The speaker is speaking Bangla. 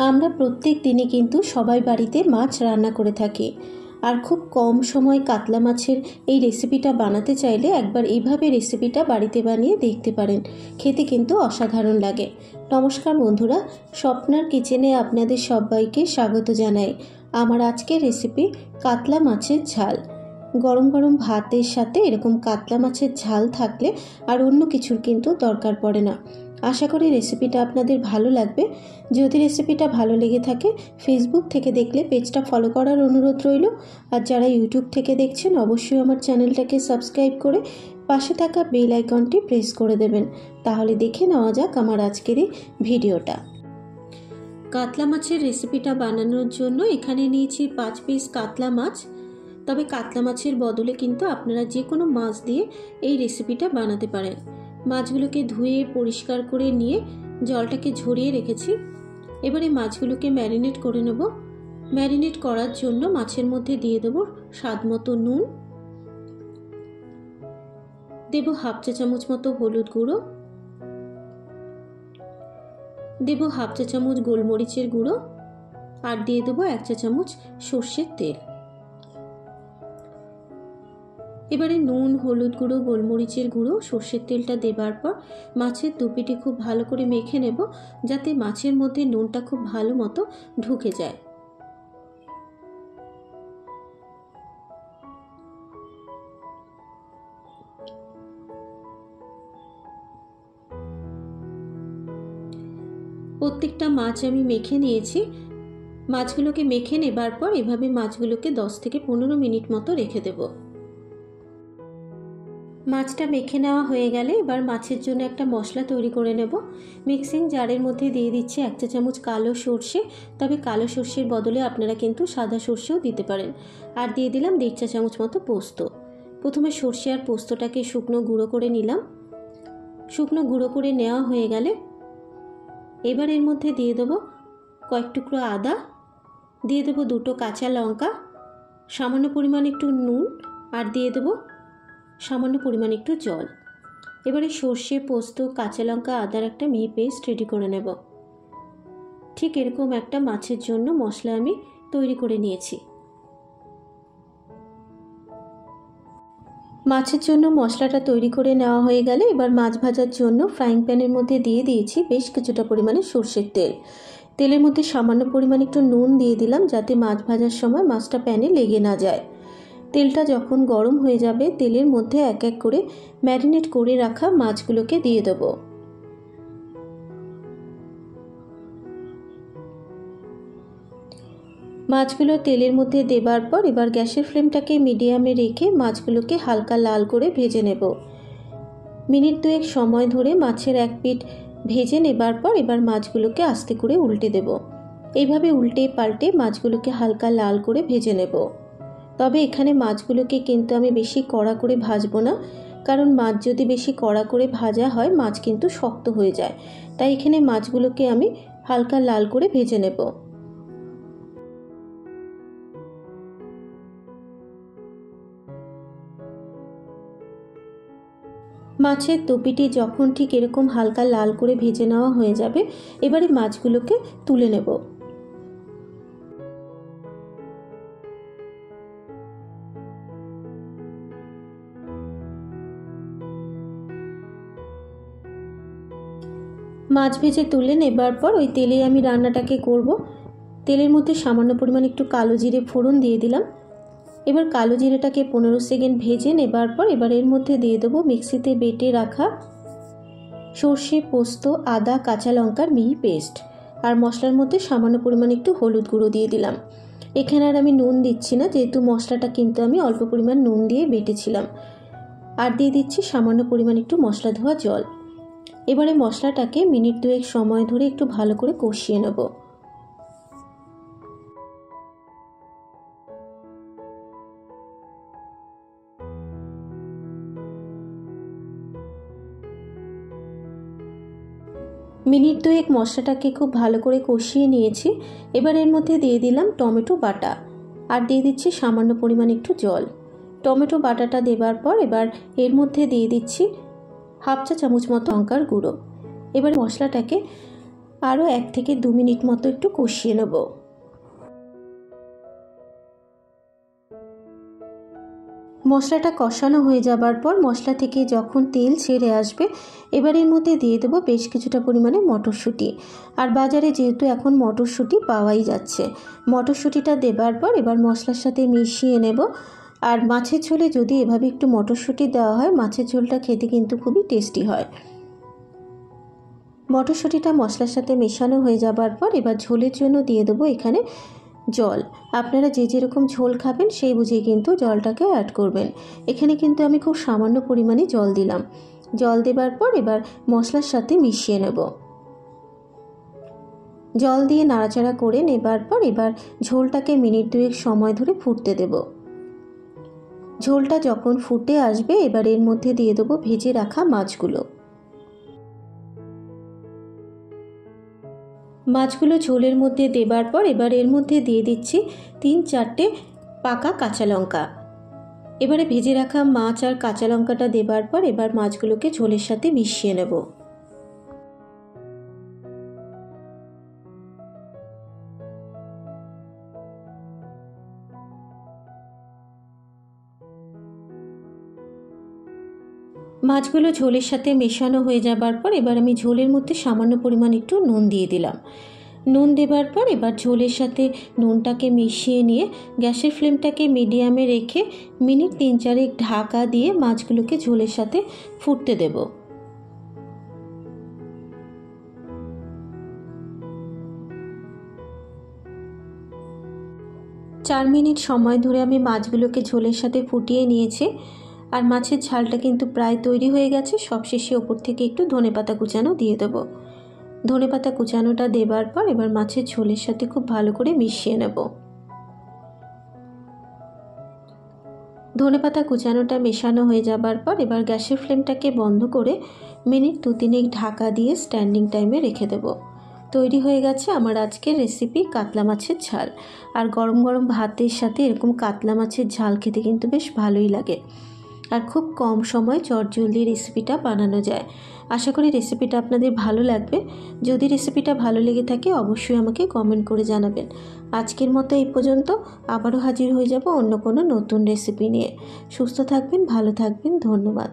আমরা প্রত্যেক দিনে কিন্তু সবাই বাড়িতে মাছ রান্না করে থাকি। আর খুব কম সময় কাতলা মাছের এই রেসিপিটা বানাতে চাইলে একবার এইভাবে রেসিপিটা বাড়িতে বানিয়ে দেখতে পারেন। খেতে কিন্তু অসাধারণ লাগে। নমস্কার বন্ধুরা, স্বপ্নার কিচেনে আপনাদের সবাইকে স্বাগত জানাই। আমার আজকের রেসিপি কাতলা মাছের ঝাল। গরম গরম ভাতের সাথে এরকম কাতলা মাছের ঝাল থাকলে আর অন্য কিছুর কিন্তু দরকার পড়ে না। আশা করি রেসিপিটা আপনাদের ভালো লাগবে। যদি রেসিপিটা ভালো লেগে থাকে ফেসবুক থেকে দেখলে পেজটা ফলো করার অনুরোধ রইল। আর যারা ইউটিউব থেকে দেখছেন অবশ্যই আমার চ্যানেলটাকে সাবস্ক্রাইব করে পাশে থাকা বেল আইকনটি প্রেস করে দেবেন। তাহলে দেখে নেওয়া যাক আমার আজকের এই ভিডিওটা। কাতলা মাছের রেসিপিটা বানানোর জন্য এখানে নিয়েছি 5 পিস কাতলা মাছ। তবে কাতলা মাছের বদলে কিন্তু আপনারা যে কোনো মাছ দিয়ে এই রেসিপিটা বানাতে পারেন। মাছগুলোকে ধুয়ে পরিষ্কার করে নিয়ে জলটাকে ঝরিয়ে রেখেছি। এবারে মাছগুলোকে ম্যারিনেট করে নেব। ম্যারিনেট করার জন্য মাছের মধ্যে দিয়ে দেব স্বাদ মতো নুন, দেব হাফ চা চামচ মতো হলুদ গুঁড়ো, দেব হাফ চা চামচ গোলমরিচের গুঁড়ো, আর দিয়ে দেবো 1 চা চামচ সর্ষের তেল। এবারে নুন, হলুদ গুঁড়ো, গোলমরিচের গুঁড়ো, সর্ষের তেলটা দেবার পর মাছের দুপিটি খুব ভালো করে মেখে নেব, যাতে মাছের মধ্যে নুনটা খুব ভালো মতো ঢুকে যায়। প্রত্যেকটা মাছ আমি মেখে নিয়েছি। মাছগুলোকে মেখে নেবার পর এভাবে মাছগুলোকে 10 থেকে 15 মিনিট মতো রেখে দেব। মাছটা মেখে নেওয়া হয়ে গেলে এবার মাছের জন্য একটা মশলা তৈরি করে নেব। মিক্সিং জারের মধ্যে দিয়ে দিচ্ছি 1 চা চামচ কালো সর্ষে। তবে কালো সর্ষের বদলে আপনারা কিন্তু সাদা সর্ষেও দিতে পারেন। আর দিয়ে দিলাম 1.5 চা চামচ মতো পোস্ত। প্রথমে সর্ষে আর পোস্তটাকে শুকনো গুঁড়ো করে নিলাম। শুকনো গুঁড়ো করে নেওয়া হয়ে গেলে এবার এর মধ্যে দিয়ে দেবো কয়েক টুকরো আদা, দিয়ে দেবো 2টো কাঁচা লঙ্কা, সামান্য পরিমাণ একটু নুন, আর দিয়ে দেবো সামান্য পরিমাণ একটু জল। এবারে সর্ষে, পোস্ত, কাঁচা লঙ্কা, আদার একটা মিহি পেস্ট রেডি করে নেব। ঠিক এরকম একটা মাছের জন্য মশলা আমি তৈরি করে নিয়েছি। মাছের জন্য মশলাটা তৈরি করে নেওয়া হয়ে গেলে এবার মাছ ভাজার জন্য ফ্রাইং প্যানের মধ্যে দিয়ে দিয়েছি বেশ কিছুটা পরিমাণে সর্ষের তেল। তেলের মধ্যে সামান্য পরিমাণ একটু নুন দিয়ে দিলাম, যাতে মাছ ভাজার সময় মাছটা প্যানে লেগে না যায়। তেলটা যখন গরম হয়ে যাবে তেলের মধ্যে এক এক করে ম্যারিনেট করে রাখা মাছগুলোকে দিয়ে দেব। মাছগুলো তেলের মধ্যে দেবার পর এবার গ্যাসের ফ্লেমটাকে মিডিয়ামে রেখে মাছগুলোকে হালকা লাল করে ভেজে নেব। মিনিট 2 সময় ধরে মাছের এক পিঠ ভেজে নেবার পর এবার মাছগুলোকে আস্তে করে উল্টে দেব। এইভাবে উল্টে পাল্টে মাছগুলোকে হালকা লাল করে ভেজে নেব। তবে এখানে মাছগুলোকে কিন্তু আমি বেশি কড়া করে ভাজবো না, কারণ মাছ যদি বেশি কড়া করে ভাজা হয় মাছ কিন্তু শক্ত হয়ে যায়। তাই এখানে মাছগুলোকে আমি হালকা লাল করে ভেজে নেব। মাছের দুপিটি যখন ঠিক এরকম হালকা লাল করে ভেজে নেওয়া হয়ে যাবে এবারে মাছগুলোকে তুলে নেব। মাছ ভেজে তুলে নেবার পর ওই তেলে আমি রান্নাটাকে করব। তেলের মধ্যে সামান্য পরিমাণ একটু কালো জিরে ফোড়ন দিয়ে দিলাম। এবার কালো জিরেটাকে 15 সেকেন্ড ভেজে নেবার পর এবার এর মধ্যে দিয়ে দেবো মিক্সিতে বেটে রাখা সর্ষে, পোস্ত, আদা, কাঁচা লঙ্কার মিহি পেস্ট। আর মশলার মধ্যে সামান্য পরিমাণ একটু হলুদ গুঁড়ো দিয়ে দিলাম। এখানে আর আমি নুন দিচ্ছি না, যেহেতু মশলাটা কিন্তু আমি অল্প পরিমাণ নুন দিয়ে বেটেছিলাম। আর দিয়ে দিচ্ছি সামান্য পরিমাণ একটু মশলা ধোয়া জল। এবারে মশলাটাকে মিনিট 2 সময় ধরে একটু ভালো করে কষিয়ে নেব। মিনিট 2 মশলাটাকে খুব ভালো করে কষিয়ে নিয়েছি। এবার এর মধ্যে দিয়ে দিলাম টমেটো বাটা, আর দিয়ে দিচ্ছি সামান্য পরিমাণ একটু জল। টমেটো বাটাটা দেবার পর এবার এর মধ্যে দিয়ে দিচ্ছি হাফ চা চামচ মতো লঙ্কার গুঁড়ো। এবার মশলাটাকে আরও 1 থেকে 2 মিনিট মতো একটু কষিয়ে নেব। মশলাটা কষানো হয়ে যাবার পর মশলা থেকে যখন তেল ছেড়ে আসবে, এবার এর মধ্যে দিয়ে দেবো বেশ কিছুটা পরিমাণে মটরশুঁটি। আর বাজারে যেহেতু এখন মটরশুঁটি পাওয়াই যাচ্ছে, মটরশুঁটিটা দেবার পর এবার মশলার সাথে মিশিয়ে নেব। আর মাছের ঝোলে যদি এভাবে একটু মটরশুঁটি দেওয়া হয়, মাছের ঝোলটা খেতে কিন্তু খুবই টেস্টি হয়। মটরশুঁটিটা মশলার সাথে মেশানো হয়ে যাবার পর এবার ঝোলের জন্য দিয়ে দেবো এখানে জল। আপনারা যে যেরকম ঝোল খাবেন সেই বুঝেই কিন্তু জলটাকে অ্যাড করবেন। এখানে কিন্তু আমি খুব সামান্য পরিমাণে জল দিলাম। জল দেবার পর এবার মশলার সাথে মিশিয়ে নেব। জল দিয়ে নাড়াচাড়া করে নেবার পর এবার ঝোলটাকে মিনিট 2 সময় ধরে ফুটতে দেব। ঝোলটা যখন ফুটে আসবে এবার এর মধ্যে দিয়ে দেবো ভেজে রাখা মাছগুলো। মাছগুলো ঝোলের মধ্যে দেবার পর এবার এর মধ্যে দিয়ে দিচ্ছি 3-4টে পাকা কাঁচা লঙ্কা। এবারে ভেজে রাখা মাছ আর কাঁচা লঙ্কাটা দেবার পর এবার মাছগুলোকে ঝোলের সাথে মিশিয়ে নেব। মাছগুলো ঝোলের সাথে মেশানো হয়ে যাবার পর এবার আমি ঝোলের মধ্যে সামান্য পরিমাণ একটু নুন দিয়ে দিলাম। নুন দেবার পর এবার ঝোলের সাথে নুনটাকে মিশিয়ে নিয়ে গ্যাসের ফ্লেমটাকে মিডিয়ামে রেখে মিনিট 3-4 ঢাকা দিয়ে মাছগুলোকে ঝোলের সাথে ফুটতে দেব। চার মিনিট সময় ধরে আমি মাছগুলোকে ঝোলের সাথে ফুটিয়ে নিয়েছি। আর মাছের ঝালটা কিন্তু প্রায় তৈরি হয়ে গেছে। সবশেষে ওপর থেকে একটু ধনেপাতা কুচানো দিয়ে দেবো। ধনেপাতা কুচানোটা দেবার পর এবার মাছের ঝোলের সাথে খুব ভালো করে মিশিয়ে নেব। ধনেপাতা কুচানোটা মেশানো হয়ে যাবার পর এবার গ্যাসের ফ্লেমটাকে বন্ধ করে মিনিট 2-3 ঢাকা দিয়ে স্ট্যান্ডিং টাইমে রেখে দেব। তৈরি হয়ে গেছে আমার আজকের রেসিপি কাতলা মাছের ঝাল। আর গরম গরম ভাতের সাথে এরকম কাতলা মাছের ঝাল খেতে কিন্তু বেশ ভালোই লাগে। আর খুব কম সময় চটজলদি রেসিপিটা বানানো যায়। আশা করি রেসিপিটা আপনাদের ভালো লাগবে। যদি রেসিপিটা ভালো লেগে থাকে অবশ্যই আমাকে কমেন্ট করে জানাবেন। আজকের মতো এই পর্যন্ত। আবারও হাজির হয়ে যাব অন্য কোনো নতুন রেসিপি নিয়ে। সুস্থ থাকবেন, ভালো থাকবেন। ধন্যবাদ।